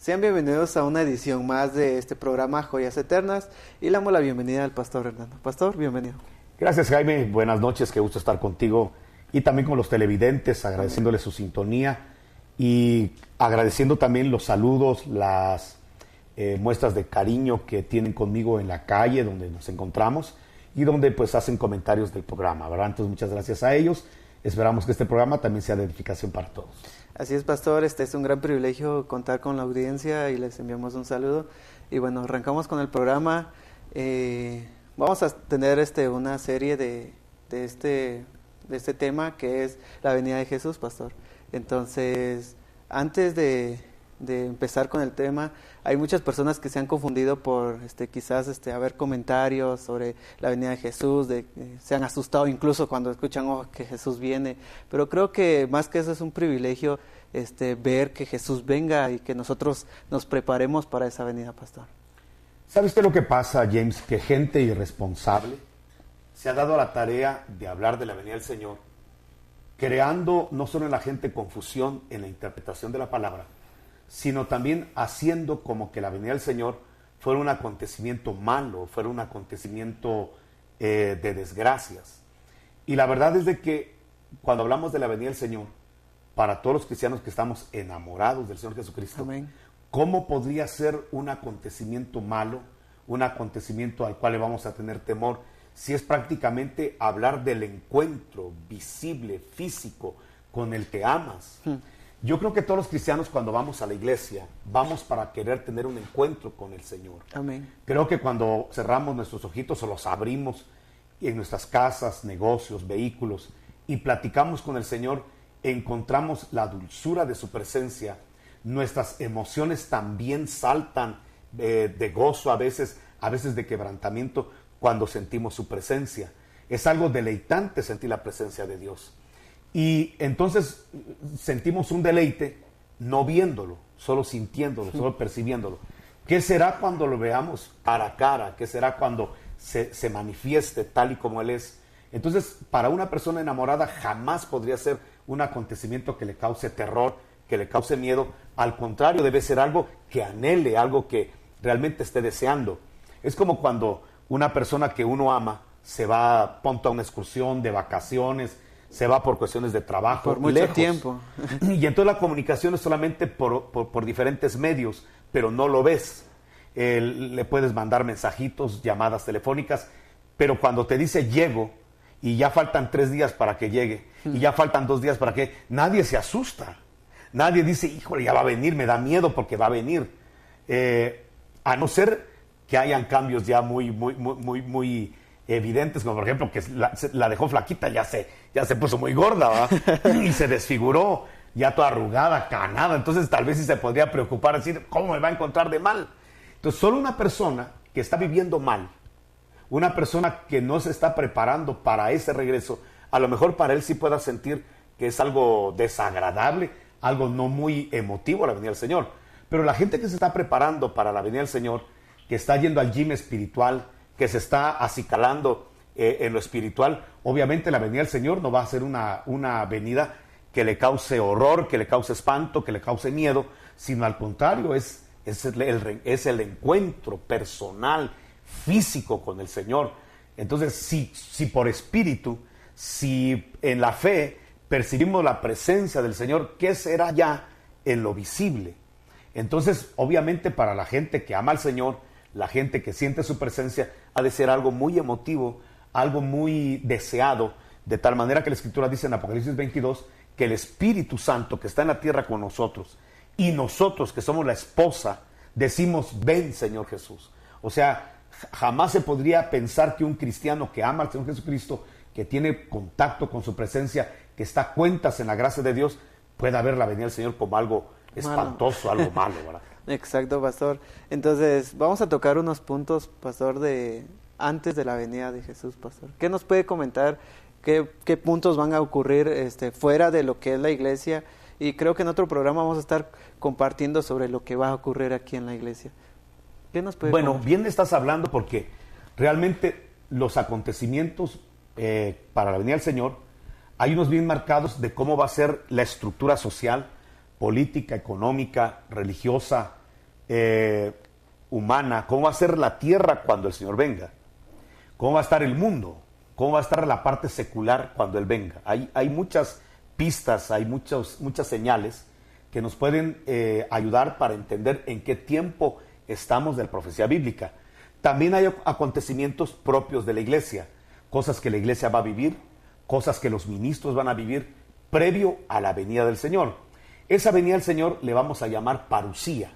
Sean bienvenidos a una edición más de este programa Joyas Eternas y le damos la bienvenida al Pastor Hernando. Pastor, bienvenido. Gracias, Jaime, buenas noches, qué gusto estar contigo y también con los televidentes, agradeciéndoles su sintonía y agradeciendo también los saludos, las muestras de cariño que tienen conmigo en la calle donde nos encontramos y donde pues hacen comentarios del programa, ¿verdad? Entonces muchas gracias a ellos, esperamos que este programa también sea de edificación para todos. Así es, Pastor, es un gran privilegio contar con la audiencia y les enviamos un saludo. Y bueno, arrancamos con el programa. Vamos a tener una serie de este tema que es la venida de Jesús, Pastor. Entonces, antes de empezar con el tema, hay muchas personas que se han confundido por quizás haber comentarios sobre la venida de Jesús, se han asustado incluso cuando escuchan que Jesús viene, pero creo que más que eso es un privilegio ver que Jesús venga y que nosotros nos preparemos para esa venida, Pastor. ¿Sabe usted lo que pasa, James? Que gente irresponsable se ha dado a la tarea de hablar de la venida del Señor, creando no solo en la gente confusión en la interpretación de la palabra, sino también haciendo como que la venida del Señor fuera un acontecimiento malo, fuera un acontecimiento de desgracias. Y la verdad es de que cuando hablamos de la venida del Señor, para todos los cristianos que estamos enamorados del Señor Jesucristo, Amén. ¿Cómo podría ser un acontecimiento malo, un acontecimiento al cual le vamos a tener temor, si es prácticamente hablar del encuentro visible, físico, con el que amas? Yo creo que todos los cristianos cuando vamos a la iglesia, vamos para querer tener un encuentro con el Señor. Amén. Creo que cuando cerramos nuestros ojitos o los abrimos en nuestras casas, negocios, vehículos, y platicamos con el Señor, encontramos la dulzura de su presencia. Nuestras emociones también saltan de gozo, a veces de quebrantamiento, cuando sentimos su presencia. Es algo deleitante sentir la presencia de Dios. Y entonces sentimos un deleite no viéndolo, solo sintiéndolo, solo percibiéndolo. ¿Qué será cuando lo veamos cara a cara? ¿Qué será cuando se manifieste tal y como Él es? Entonces, para una persona enamorada jamás podría ser un acontecimiento que le cause terror, que le cause miedo. Al contrario, debe ser algo que anhele, algo que realmente esté deseando. Es como cuando una persona que uno ama se va, ponte a una excursión de vacaciones, se va por cuestiones de trabajo, por mucho lejos. tiempo. Y entonces la comunicación es solamente por diferentes medios, pero no lo ves. Le puedes mandar mensajitos, llamadas telefónicas, pero cuando te dice llego, y ya faltan 3 días para que llegue, y ya faltan 2 días para que... Nadie se asusta. Nadie dice, híjole, ya va a venir, me da miedo porque va a venir. A no ser que hayan cambios ya muy evidentes, como por ejemplo que la dejó flaquita, ya se puso muy gorda, ¿verdad? Y se desfiguró, ya toda arrugada, canada. Entonces tal vez sí se podría preocupar, decir, ¿cómo me va a encontrar de mal? Entonces solo una persona que está viviendo mal, una persona que no se está preparando para ese regreso, a lo mejor para él sí pueda sentir que es algo desagradable, algo no muy emotivo la venida del Señor. Pero la gente que se está preparando para la venida del Señor, que está yendo al gym espiritual, que se está acicalando en lo espiritual, obviamente la venida del Señor no va a ser una venida que le cause horror, que le cause espanto, que le cause miedo, sino al contrario, es el encuentro personal, físico con el Señor. Entonces, si por espíritu, si en la fe percibimos la presencia del Señor, ¿qué será ya en lo visible? Entonces, obviamente para la gente que ama al Señor, la gente que siente su presencia, ha de ser algo muy emotivo, algo muy deseado, de tal manera que la Escritura dice en Apocalipsis 22 que el Espíritu Santo que está en la tierra con nosotros y nosotros que somos la esposa, decimos, ven Señor Jesús. O sea, jamás se podría pensar que un cristiano que ama al Señor Jesucristo, que tiene contacto con su presencia, que está a cuentas en la gracia de Dios, pueda ver la venida del Señor como algo espantoso, algo malo, ¿verdad? Exacto, Pastor. Entonces, vamos a tocar unos puntos, Pastor, antes de la venida de Jesús, Pastor. ¿Qué nos puede comentar? ¿Qué puntos van a ocurrir fuera de lo que es la iglesia? Y creo que en otro programa vamos a estar compartiendo sobre lo que va a ocurrir aquí en la iglesia. ¿Qué nos puede comentar? Bueno, bien estás hablando porque realmente los acontecimientos para la venida del Señor, hay unos bien marcados de cómo va a ser la estructura social, política, económica, religiosa, humana, cómo va a ser la tierra cuando el Señor venga, cómo va a estar el mundo, cómo va a estar la parte secular cuando Él venga. Hay muchas pistas, hay muchas señales que nos pueden ayudar para entender en qué tiempo estamos de la profecía bíblica. También hay acontecimientos propios de la iglesia, cosas que la iglesia va a vivir, cosas que los ministros van a vivir previo a la venida del Señor. Esa venida del Señor le vamos a llamar parusía.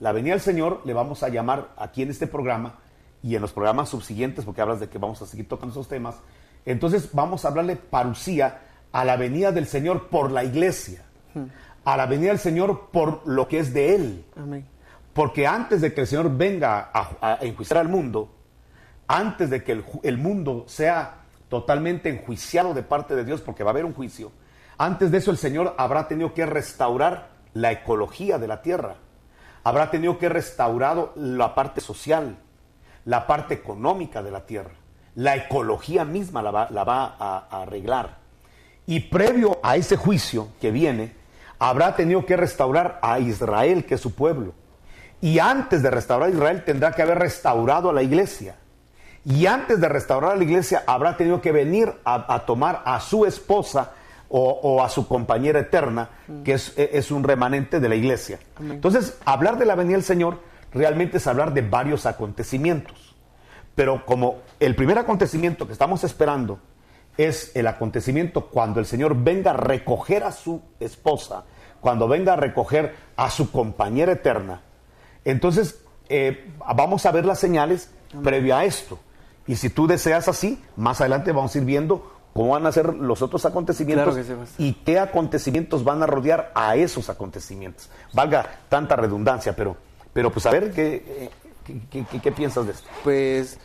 La venida del Señor le vamos a llamar aquí en este programa y en los programas subsiguientes, porque hablas de que vamos a seguir tocando esos temas. Entonces vamos a hablarle parusía a la venida del Señor por la iglesia, a la venida del Señor por lo que es de Él. Amén. Porque antes de que el Señor venga a enjuiciar al mundo, antes de que el mundo sea totalmente enjuiciado de parte de Dios, porque va a haber un juicio, antes de eso el Señor habrá tenido que restaurar la ecología de la tierra, habrá tenido que restaurar la parte social, la parte económica de la tierra, la ecología misma la va a arreglar. Y previo a ese juicio que viene, habrá tenido que restaurar a Israel, que es su pueblo. Y antes de restaurar a Israel tendrá que haber restaurado a la iglesia. Y antes de restaurar a la iglesia habrá tenido que venir a tomar a su esposa o a su compañera eterna, que es un remanente de la iglesia. Amén. Entonces, hablar de la venida del Señor realmente es hablar de varios acontecimientos. Pero como el primer acontecimiento que estamos esperando es el acontecimiento cuando el Señor venga a recoger a su esposa, cuando venga a recoger a su compañera eterna, entonces vamos a ver las señales previa a esto. Y si tú deseas así, más adelante vamos a ir viendo cómo van a ser los otros acontecimientos, claro, y qué acontecimientos van a rodear a esos acontecimientos. Valga tanta redundancia, pero pues a ver ¿qué piensas de esto? Pues,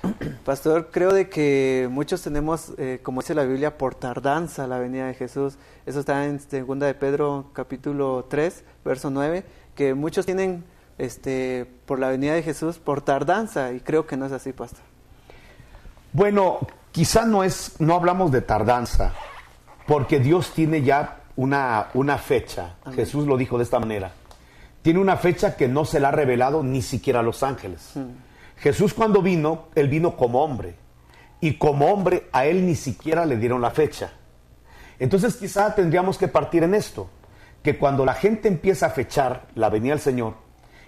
pastor, creo de que muchos tenemos, como dice la Biblia, por tardanza la venida de Jesús. Eso está en 2 de Pedro capítulo 3, verso 9, que muchos tienen por la venida de Jesús por tardanza, y creo que no es así, pastor. Bueno, quizá no hablamos de tardanza, porque Dios tiene ya una fecha. Amén. Jesús lo dijo de esta manera. Tiene una fecha que no se la ha revelado ni siquiera a los ángeles. Jesús cuando vino, Él vino como hombre. Y como hombre a Él ni siquiera le dieron la fecha. Entonces quizá tendríamos que partir en esto, que cuando la gente empieza a fechar la venida del Señor,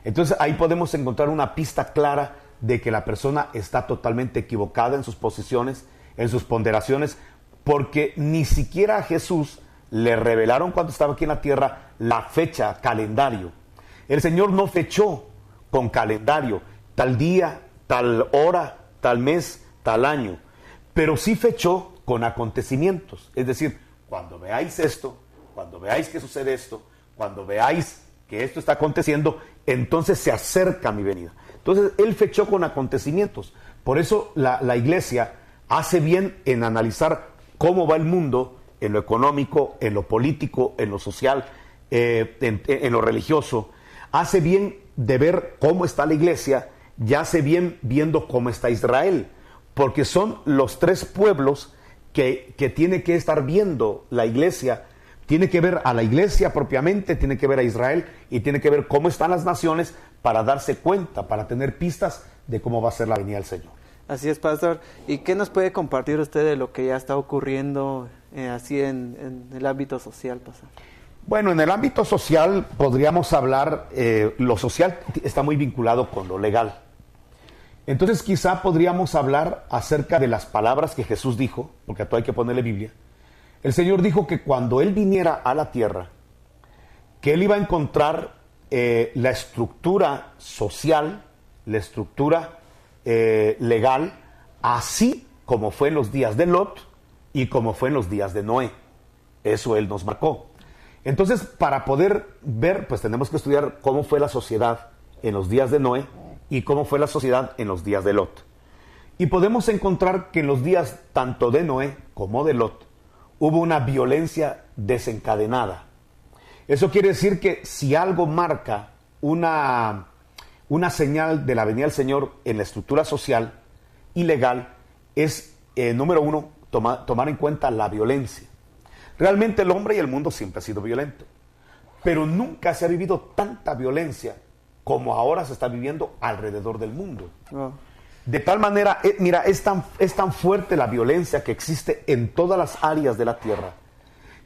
entonces ahí podemos encontrar una pista clara de que la persona está totalmente equivocada en sus posiciones, en sus ponderaciones, porque ni siquiera a Jesús le revelaron cuando estaba aquí en la tierra la fecha, calendario. El Señor no fechó con calendario, tal día, tal hora, tal mes, tal año, pero sí fechó con acontecimientos. Es decir, cuando veáis esto, cuando veáis que sucede esto, cuando veáis que esto está aconteciendo, entonces se acerca mi venida. Entonces, Él fechó con acontecimientos. Por eso la iglesia hace bien en analizar cómo va el mundo en lo económico, en lo político, en lo social, en lo religioso. Hace bien de ver cómo está la iglesia y hace bien viendo cómo está Israel. Porque son los tres pueblos que tiene que estar viendo la iglesia. Tiene que ver a la iglesia propiamente, tiene que ver a Israel y tiene que ver cómo están las naciones para darse cuenta, para tener pistas de cómo va a ser la venida del Señor. Así es, pastor. ¿Y qué nos puede compartir usted de lo que ya está ocurriendo así en el ámbito social, pastor? Bueno, en el ámbito social podríamos hablar, lo social está muy vinculado con lo legal. Entonces quizá podríamos hablar acerca de las palabras que Jesús dijo, porque a todo hay que ponerle Biblia. El Señor dijo que cuando Él viniera a la tierra, que Él iba a encontrar la estructura social, la estructura legal, así como fue en los días de Lot y como fue en los días de Noé. Eso Él nos marcó. Entonces, para poder ver, pues tenemos que estudiar cómo fue la sociedad en los días de Noé y cómo fue la sociedad en los días de Lot. Y podemos encontrar que en los días tanto de Noé como de Lot hubo una violencia desencadenada. Eso quiere decir que si algo marca una señal de la venida del Señor en la estructura social y legal es, número uno, tomar en cuenta la violencia. Realmente el hombre y el mundo siempre ha sido violento, pero nunca se ha vivido tanta violencia como ahora se está viviendo alrededor del mundo. Wow. De tal manera, mira, es tan fuerte la violencia que existe en todas las áreas de la tierra,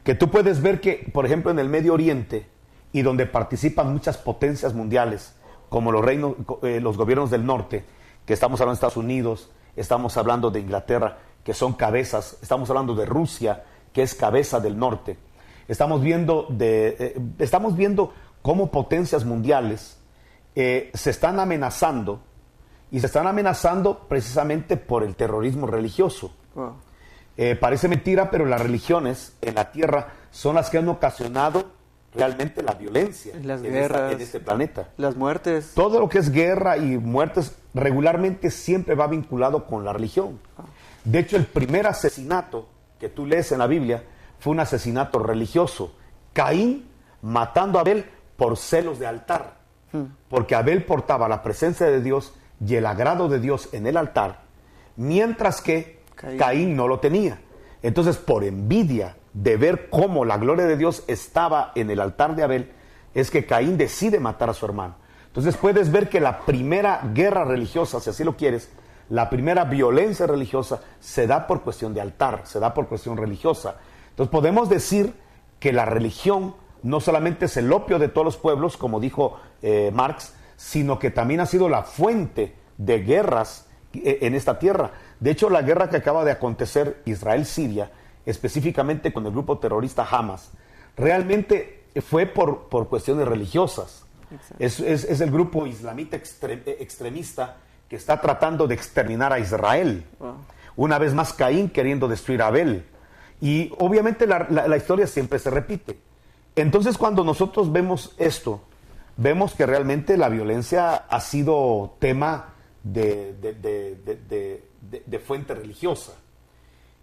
que tú puedes ver que, por ejemplo, en el Medio Oriente, y donde participan muchas potencias mundiales, como los gobiernos del norte, que estamos hablando de Estados Unidos, estamos hablando de Inglaterra, que son cabezas, estamos hablando de Rusia, que es cabeza del norte. Estamos viendo cómo potencias mundiales se están amenazando, y se están amenazando precisamente por el terrorismo religioso. Wow. Parece mentira, pero las religiones en la tierra son las que han ocasionado realmente la violencia las guerras, en este planeta. Las muertes. Todo lo que es guerra y muertes regularmente siempre va vinculado con la religión. De hecho, el primer asesinato que tú lees en la Biblia fue un asesinato religioso. Caín matando a Abel por celos de altar. Porque Abel portaba la presencia de Dios y el agrado de Dios en el altar, mientras que Caín no lo tenía. Entonces, por envidia de ver cómo la gloria de Dios estaba en el altar de Abel, es que Caín decide matar a su hermano. Entonces puedes ver que la primera guerra religiosa, si así lo quieres, la primera violencia religiosa se da por cuestión de altar, se da por cuestión religiosa. Entonces podemos decir que la religión no solamente es el opio de todos los pueblos, como dijo Marx, sino que también ha sido la fuente de guerras en esta tierra. De hecho, la guerra que acaba de acontecer Israel-Siria, específicamente con el grupo terrorista Hamas, realmente fue por cuestiones religiosas. Es el grupo islamita extremista que está tratando de exterminar a Israel. Wow. Una vez más Caín queriendo destruir a Abel. Y obviamente la historia siempre se repite. Entonces, cuando nosotros vemos esto, vemos que realmente la violencia ha sido tema de fuente religiosa.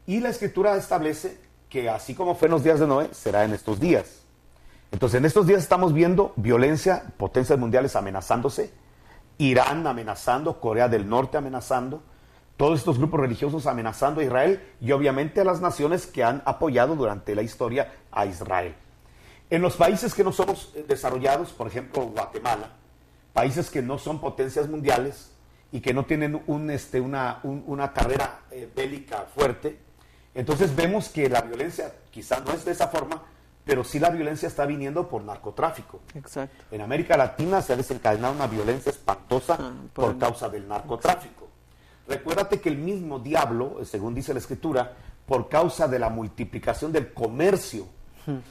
Y la Escritura establece que así como fue en los días de Noé, será en estos días. Entonces, en estos días estamos viendo violencia, potencias mundiales amenazándose, Irán amenazando, Corea del Norte amenazando, todos estos grupos religiosos amenazando a Israel y obviamente a las naciones que han apoyado durante la historia a Israel. En los países que no somos desarrollados, por ejemplo Guatemala, países que no son potencias mundiales y que no tienen una carrera bélica fuerte, entonces vemos que la violencia quizás no es de esa forma, pero sí la violencia está viniendo por narcotráfico. Exacto. En América Latina se ha desencadenado una violencia espantosa por causa del narcotráfico. Recuérdate que el mismo diablo, según dice la Escritura, por causa de la multiplicación del comercio,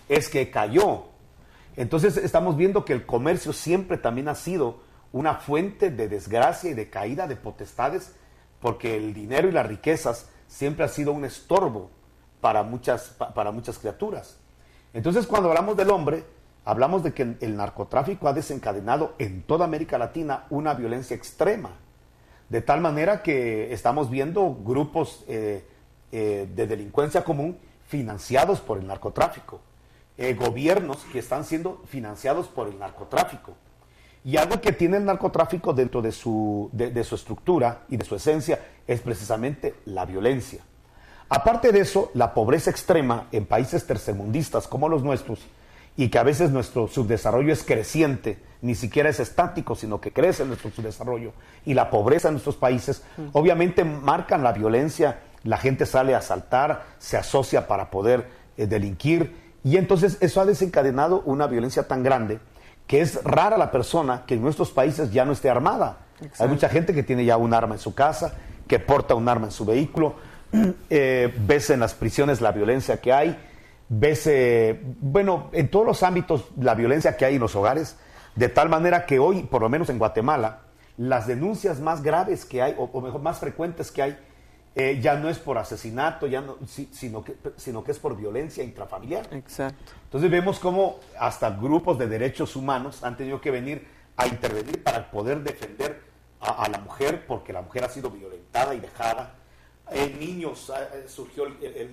es que cayó. Entonces estamos viendo que el comercio siempre también ha sido una fuente de desgracia y de caída de potestades, porque el dinero y las riquezas siempre ha sido un estorbo para muchas criaturas. Entonces, cuando hablamos del hombre, hablamos de que el narcotráfico ha desencadenado en toda América Latina una violencia extrema, de tal manera que estamos viendo grupos de delincuencia común financiados por el narcotráfico, gobiernos que están siendo financiados por el narcotráfico. Y algo que tiene el narcotráfico dentro de su estructura y de su esencia es precisamente la violencia. Aparte de eso, la pobreza extrema en países tercermundistas como los nuestros, y que a veces nuestro subdesarrollo es creciente, ni siquiera es estático, sino que crece nuestro subdesarrollo, y la pobreza en nuestros países, obviamente marcan la violencia. La gente sale a asaltar, se asocia para poder delinquir, y entonces eso ha desencadenado una violencia tan grande que es rara la persona que en nuestros países ya no esté armada. Exacto. Hay mucha gente que tiene ya un arma en su casa, que porta un arma en su vehículo. Ves en las prisiones la violencia que hay, ves, en todos los ámbitos la violencia que hay en los hogares, de tal manera que hoy, por lo menos en Guatemala, las denuncias más graves que hay, o mejor, más frecuentes que hay, ya no es por asesinato, sino que es por violencia intrafamiliar. Exacto. Entonces vemos cómo hasta grupos de derechos humanos han tenido que venir a intervenir para poder defender a la mujer, porque la mujer ha sido violentada y dejada. Niños, surgió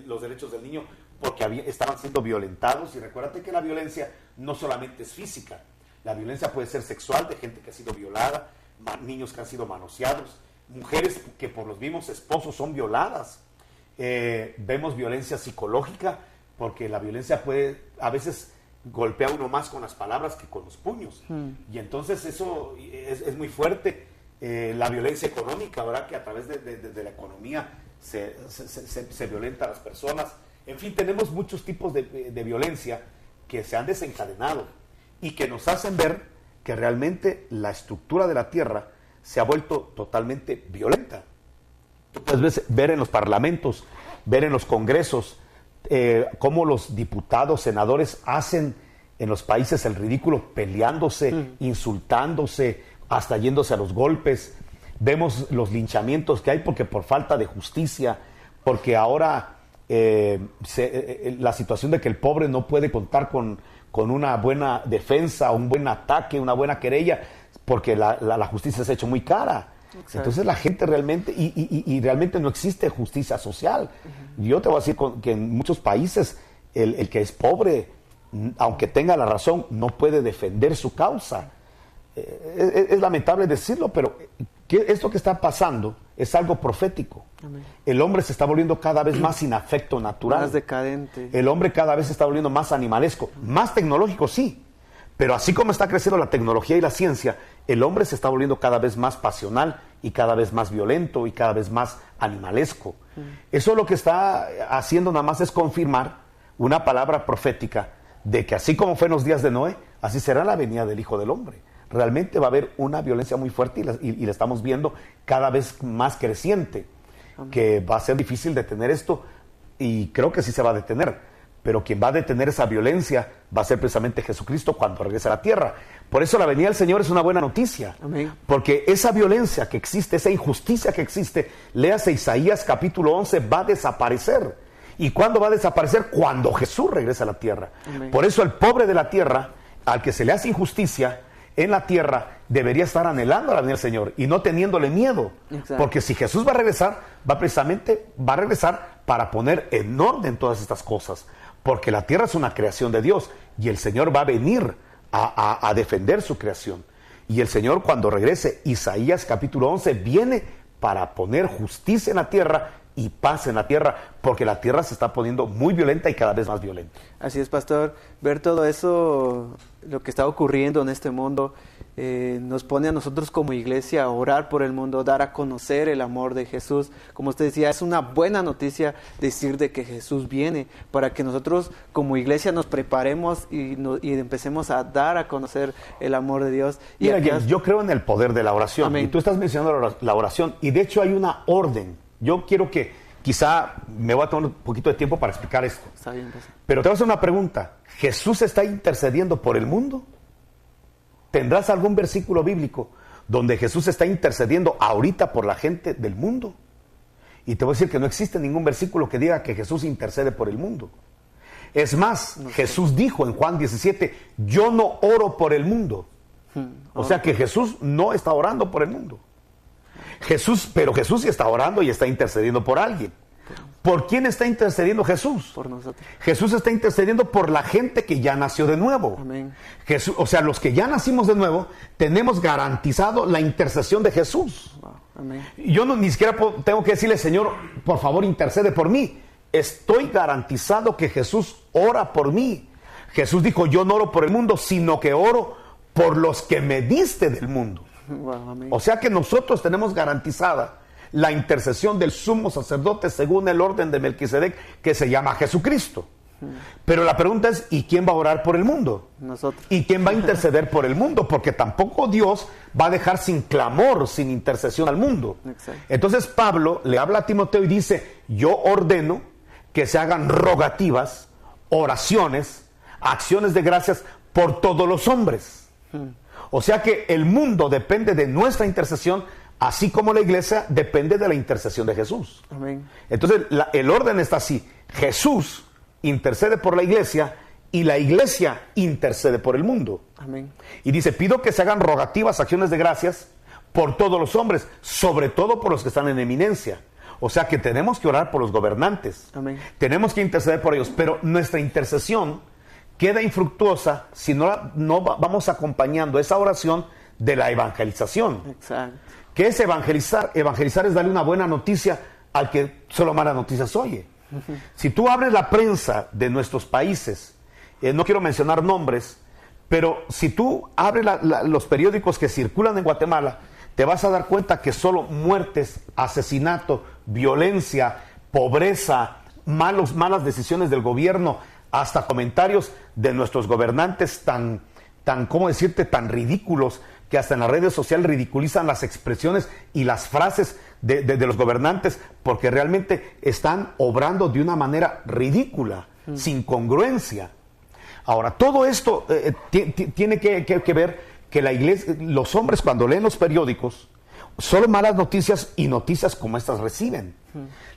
los derechos del niño porque estaban siendo violentados. Y recuérdate que la violencia no solamente es física, la violencia puede ser sexual, de gente que ha sido violada, niños que han sido manoseados, mujeres que por los mismos esposos son violadas. Vemos violencia psicológica, porque la violencia puede, a veces golpea a uno más con las palabras que con los puños. Y entonces eso es muy fuerte. La violencia económica, ¿verdad? Que a través de la economía se violenta a las personas. En fin, tenemos muchos tipos de violencia que se han desencadenado y que nos hacen ver que realmente la estructura de la tierra se ha vuelto totalmente violenta. Tú puedes ver en los parlamentos, ver en los congresos, cómo los diputados, senadores hacen en los países el ridículo, peleándose, insultándose, hasta yéndose a los golpes. Vemos los linchamientos que hay porque por falta de justicia, porque ahora la situación de que el pobre no puede contar con una buena defensa, un buen ataque, una buena querella, porque la justicia se ha hecho muy cara. Exacto. Entonces la gente realmente, y realmente no existe justicia social. Yo te voy a decir que en muchos países el que es pobre, aunque tenga la razón, no puede defender su causa. Es lamentable decirlo, pero esto que está pasando es algo profético. Amén. El hombre se está volviendo cada vez más sin afecto natural. Más decadente. El hombre cada vez se está volviendo más animalesco, más tecnológico, sí. Pero así como está creciendo la tecnología y la ciencia, el hombre se está volviendo cada vez más pasional y cada vez más violento y cada vez más animalesco. Eso lo que está haciendo nada más es confirmar una palabra profética de que así como fue en los días de Noé, así será la venida del Hijo del Hombre. Realmente va a haber una violencia muy fuerte y la estamos viendo cada vez más creciente, que va a ser difícil detener esto y creo que sí se va a detener. Pero quien va a detener esa violencia va a ser precisamente Jesucristo cuando regrese a la tierra. Por eso la venida del Señor es una buena noticia. Amén. Porque esa violencia que existe, esa injusticia que existe, léase Isaías capítulo 11, va a desaparecer. ¿Y cuándo va a desaparecer? Cuando Jesús regrese a la tierra. Amén. Por eso el pobre de la tierra, al que se le hace injusticia en la tierra, debería estar anhelando a la venida del Señor y no teniéndole miedo. Exacto. Porque si Jesús va a regresar, va a regresar para poner en orden todas estas cosas. Porque la tierra es una creación de Dios y el Señor va a venir a defender su creación. Y el Señor, cuando regrese, Isaías capítulo 11, viene para poner justicia en la tierra y paz en la tierra, porque la tierra se está poniendo muy violenta y cada vez más violenta. Así es, pastor. Ver todo eso, lo que está ocurriendo en este mundo, nos pone a nosotros como iglesia a orar por el mundo, dar a conocer el amor de Jesús. Como usted decía, es una buena noticia decir de que Jesús viene, para que nosotros como iglesia nos preparemos y empecemos a dar a conocer el amor de Dios. Mira, yo creo en el poder de la oración. Amén. Y tú estás mencionando la oración, y de hecho hay una orden. Yo quiero que, quizá me voy a tomar un poquito de tiempo para explicar esto. Está bien, pues. Pero te voy a hacer una pregunta. ¿Jesús está intercediendo por el mundo? ¿Tendrás algún versículo bíblico donde Jesús está intercediendo ahorita por la gente del mundo? Y te voy a decir que no existe ningún versículo que diga que Jesús intercede por el mundo. Es más, Jesús dijo en Juan 17, yo no oro por el mundo. O sea que Jesús no está orando por el mundo. Pero Jesús sí está orando y está intercediendo por alguien. ¿Por quién está intercediendo Jesús? Por nosotros. Jesús está intercediendo por la gente que ya nació de nuevo. Amén. Jesús, o sea, los que ya nacimos de nuevo, tenemos garantizado la intercesión de Jesús. Wow. Amén. Yo ni siquiera tengo que decirle, Señor, por favor, intercede por mí. Estoy garantizado que Jesús ora por mí. Jesús dijo, yo no oro por el mundo, sino que oro por los que me diste del mundo. Wow, amén. O sea que nosotros tenemos garantizada la intercesión del sumo sacerdote según el orden de Melquisedec, que se llama Jesucristo. Pero la pregunta es, ¿y quién va a orar por el mundo? Nosotros. ¿Y quién va a interceder por el mundo? Porque tampoco Dios va a dejar sin clamor, sin intercesión al mundo. Exacto. Entonces Pablo le habla a Timoteo y dice, yo ordeno que se hagan rogativas, oraciones, acciones de gracias por todos los hombres. O sea que el mundo depende de nuestra intercesión, así como la iglesia depende de la intercesión de Jesús. Amén. Entonces el orden está así. Jesús intercede por la iglesia y la iglesia intercede por el mundo. Amén. Y dice, pido que se hagan rogativas, acciones de gracias por todos los hombres, sobre todo por los que están en eminencia. O sea que tenemos que orar por los gobernantes. Amén. Tenemos que interceder por ellos, pero nuestra intercesión queda infructuosa si no vamos acompañando esa oración de la evangelización. Exacto. ¿Qué es evangelizar? Evangelizar es darle una buena noticia al que solo malas noticias oye. Si tú abres la prensa de nuestros países no quiero mencionar nombres, pero si tú abres los periódicos que circulan en Guatemala, te vas a dar cuenta que solo muertes, asesinato, violencia, pobreza, malas decisiones del gobierno, hasta comentarios de nuestros gobernantes tan, ¿cómo decirte?, tan ridículos, que hasta en las redes sociales ridiculizan las expresiones y las frases de los gobernantes, porque realmente están obrando de una manera ridícula, sin congruencia. Ahora, todo esto tiene que ver que la iglesia, los hombres cuando leen los periódicos, solo malas noticias y noticias como estas reciben.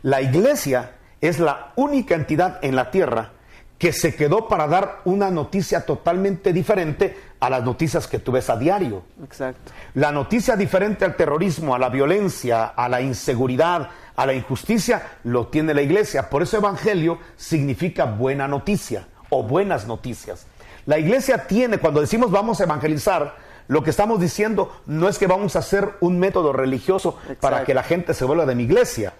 La iglesia es la única entidad en la tierra que se quedó para dar una noticia totalmente diferente a las noticias que tú ves a diario. Exacto. La noticia diferente al terrorismo, a la violencia, a la inseguridad, a la injusticia, lo tiene la iglesia. Por eso evangelio significa buena noticia o buenas noticias. La iglesia tiene, cuando decimos vamos a evangelizar, lo que estamos diciendo no es que vamos a hacer un método religioso para que la gente se vuelva de mi iglesia.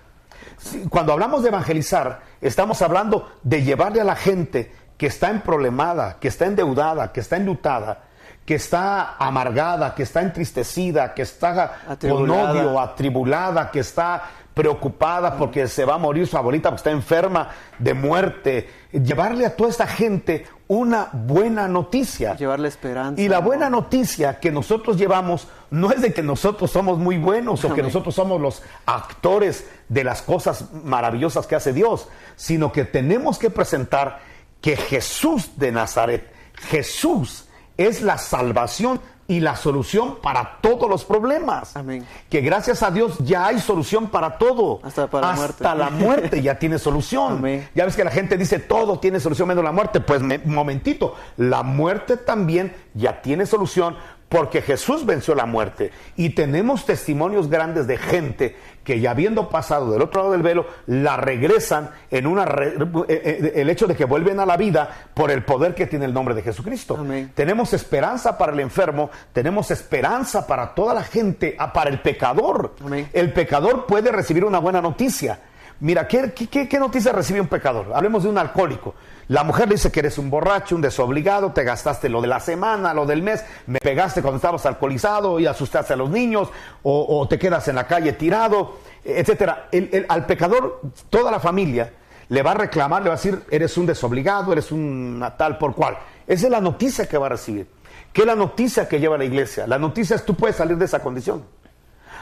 Cuando hablamos de evangelizar, estamos hablando de llevarle a la gente que está emproblemada, que está endeudada, que está enlutada, que está amargada, que está entristecida, que está con odio, atribulada, que está preocupada porque se va a morir su abuelita porque está enferma de muerte. Llevarle a toda esta gente una buena noticia. Llevarle esperanza. Y la buena noticia que nosotros llevamos no es de que nosotros somos muy buenos o que nosotros somos los actores de las cosas maravillosas que hace Dios, sino que tenemos que presentar que Jesús de Nazaret, Jesús es la salvación y la solución para todos los problemas. Amén. Que gracias a Dios ya hay solución para todo. Hasta para la muerte. Hasta la muerte ya tiene solución. Amén. Ya ves que la gente dice todo tiene solución menos la muerte. Pues momentito, la muerte también ya tiene solución porque Jesús venció la muerte. Y tenemos testimonios grandes de gente que ya habiendo pasado del otro lado del velo, la regresan en el hecho de que vuelven a la vida por el poder que tiene el nombre de Jesucristo. Amén. Tenemos esperanza para el enfermo, tenemos esperanza para toda la gente, para el pecador. Amén. El pecador puede recibir una buena noticia. Mira, ¿qué noticia recibe un pecador? Hablemos de un alcohólico. La mujer le dice que eres un borracho, un desobligado, te gastaste lo de la semana, lo del mes, me pegaste cuando estabas alcoholizado y asustaste a los niños, o te quedas en la calle tirado, etcétera. Al pecador, toda la familia le va a reclamar, le va a decir, eres un desobligado, eres un tal por cual. Esa es la noticia que va a recibir. ¿Qué es la noticia que lleva la iglesia? La noticia es tú puedes salir de esa condición.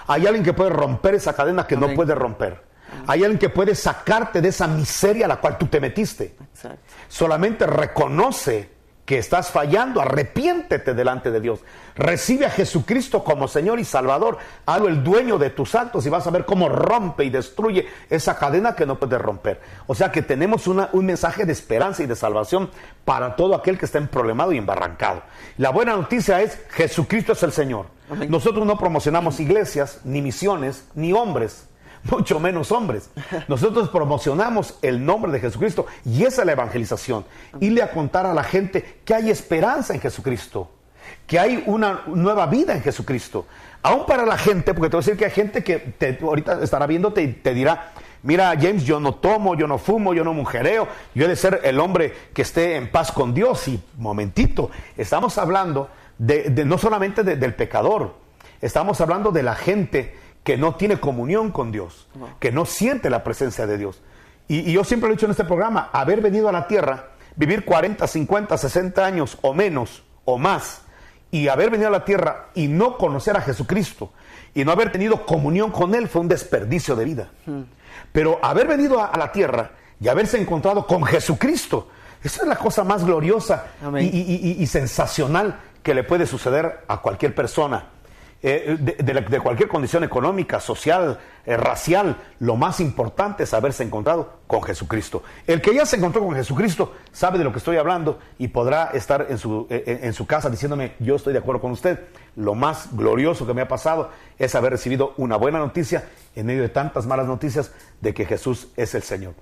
Hay alguien que puede romper esa cadena que no puede romper. Hay alguien que puede sacarte de esa miseria a la cual tú te metiste. Exacto. Solamente reconoce que estás fallando, arrepiéntete delante de Dios. Recibe a Jesucristo como Señor y Salvador. Hazlo el dueño de tus actos y vas a ver cómo rompe y destruye esa cadena que no puede romper. O sea que tenemos un mensaje de esperanza y de salvación para todo aquel que está emproblemado y embarrancado. La buena noticia es Jesucristo es el Señor. Amén. Nosotros no promocionamos iglesias, ni misiones, ni hombres. Mucho menos hombres. Nosotros promocionamos el nombre de Jesucristo y esa es la evangelización. Irle a contar a la gente que hay esperanza en Jesucristo, que hay una nueva vida en Jesucristo. Aún para la gente, porque te voy a decir que hay gente que ahorita estará viéndote y te dirá, mira James, yo no tomo, yo no fumo, yo no mujereo, yo he de ser el hombre que esté en paz con Dios. Y momentito, estamos hablando no solamente del pecador, estamos hablando de la gente que no tiene comunión con Dios, que no siente la presencia de Dios. Y yo siempre lo he dicho en este programa, haber venido a la tierra, vivir 40, 50, 60 años o menos o más, y haber venido a la tierra y no conocer a Jesucristo, y no haber tenido comunión con Él fue un desperdicio de vida. Pero haber venido a la tierra y haberse encontrado con Jesucristo, esa es la cosa más gloriosa y sensacional que le puede suceder a cualquier persona. De cualquier condición económica, social, racial, lo más importante es haberse encontrado con Jesucristo. El que ya se encontró con Jesucristo sabe de lo que estoy hablando y podrá estar en su casa diciéndome, yo estoy de acuerdo con usted. Lo más glorioso que me ha pasado es haber recibido una buena noticia en medio de tantas malas noticias de que Jesús es el Señor.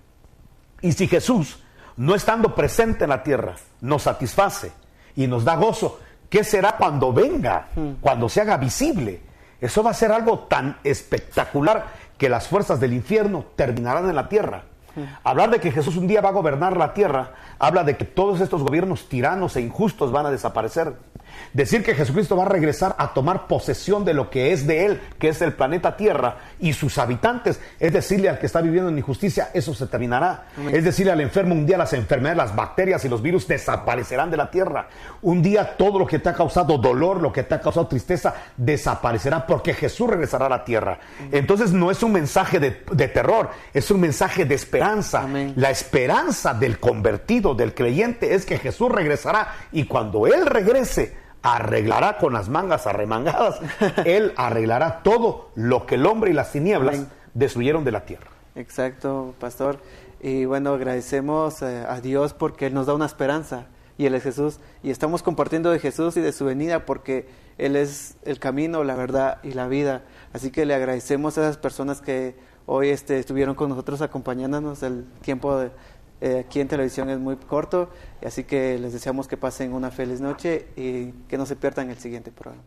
Y si Jesús, no estando presente en la tierra, nos satisface y nos da gozo, ¿qué será cuando venga? Cuando se haga visible. Eso va a ser algo tan espectacular que las fuerzas del infierno terminarán en la tierra. Hablar de que Jesús un día va a gobernar la tierra, habla de que todos estos gobiernos tiranos e injustos van a desaparecer. Decir que Jesucristo va a regresar a tomar posesión de lo que es de Él, que es el planeta Tierra y sus habitantes, es decirle al que está viviendo en injusticia, eso se terminará. Amén. Es decirle al enfermo, un día las enfermedades, las bacterias y los virus desaparecerán de la tierra. Un día todo lo que te ha causado dolor, lo que te ha causado tristeza, desaparecerá porque Jesús regresará a la tierra. Entonces no es un mensaje de terror, es un mensaje de esperanza. Amén. La esperanza del convertido, del creyente, es que Jesús regresará, y cuando Él regrese, arreglará con las mangas arremangadas. Él arreglará todo lo que el hombre y las tinieblas Amén. Destruyeron de la tierra. Exacto, pastor. Y bueno, agradecemos a Dios porque Él nos da una esperanza, y Él es Jesús, y estamos compartiendo de Jesús y de su venida porque Él es el camino, la verdad y la vida. Así que le agradecemos a esas personas que hoy estuvieron con nosotros acompañándonos. El tiempo aquí en televisión es muy corto, así que les deseamos que pasen una feliz noche y que no se pierdan el siguiente programa.